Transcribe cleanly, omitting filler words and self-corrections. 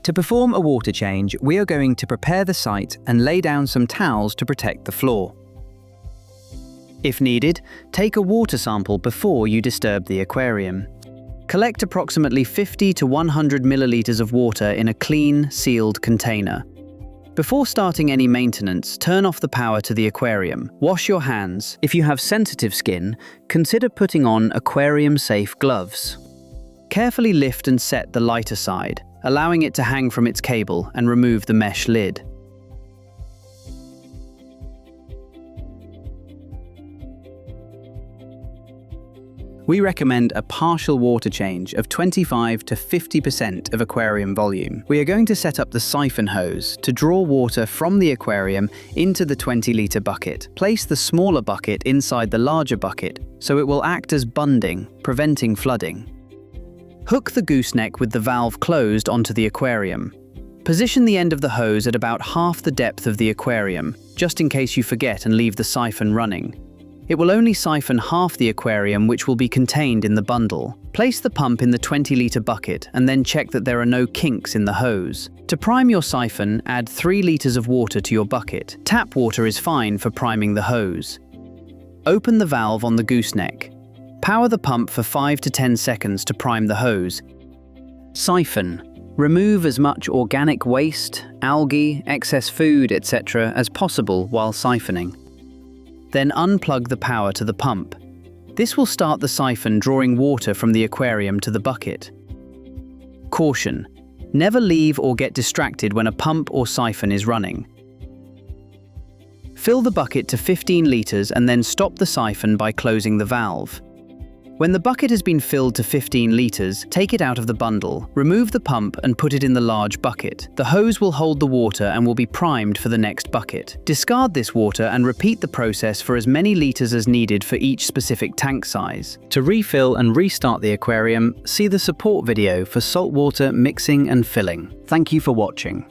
To perform a water change, we are going to prepare the site and lay down some towels to protect the floor. If needed, take a water sample before you disturb the aquarium. Collect approximately 50 to 100 milliliters of water in a clean, sealed container. Before starting any maintenance, turn off the power to the aquarium. Wash your hands. If you have sensitive skin, consider putting on aquarium-safe gloves. Carefully lift and set the light aside, allowing it to hang from its cable, and remove the mesh lid. We recommend a partial water change of 25 to 50% of aquarium volume. We are going to set up the siphon hose to draw water from the aquarium into the 20-litre bucket. Place the smaller bucket inside the larger bucket so it will act as bunding, preventing flooding. Hook the gooseneck with the valve closed onto the aquarium. Position the end of the hose at about half the depth of the aquarium, just in case you forget and leave the siphon running. It will only siphon half the aquarium, which will be contained in the bundle. Place the pump in the 20-litre bucket and then check that there are no kinks in the hose. To prime your siphon, add 3 litres of water to your bucket. Tap water is fine for priming the hose. Open the valve on the gooseneck. Power the pump for 5 to 10 seconds to prime the hose. Siphon. Remove as much organic waste, algae, excess food, etc. as possible while siphoning. Then unplug the power to the pump. This will start the siphon drawing water from the aquarium to the bucket. Caution: never leave or get distracted when a pump or siphon is running. Fill the bucket to 15 litres and then stop the siphon by closing the valve. When the bucket has been filled to 15 litres, take it out of the bundle, remove the pump and put it in the large bucket. The hose will hold the water and will be primed for the next bucket. Discard this water and repeat the process for as many litres as needed for each specific tank size. To refill and restart the aquarium, see the support video for saltwater mixing and filling. Thank you for watching.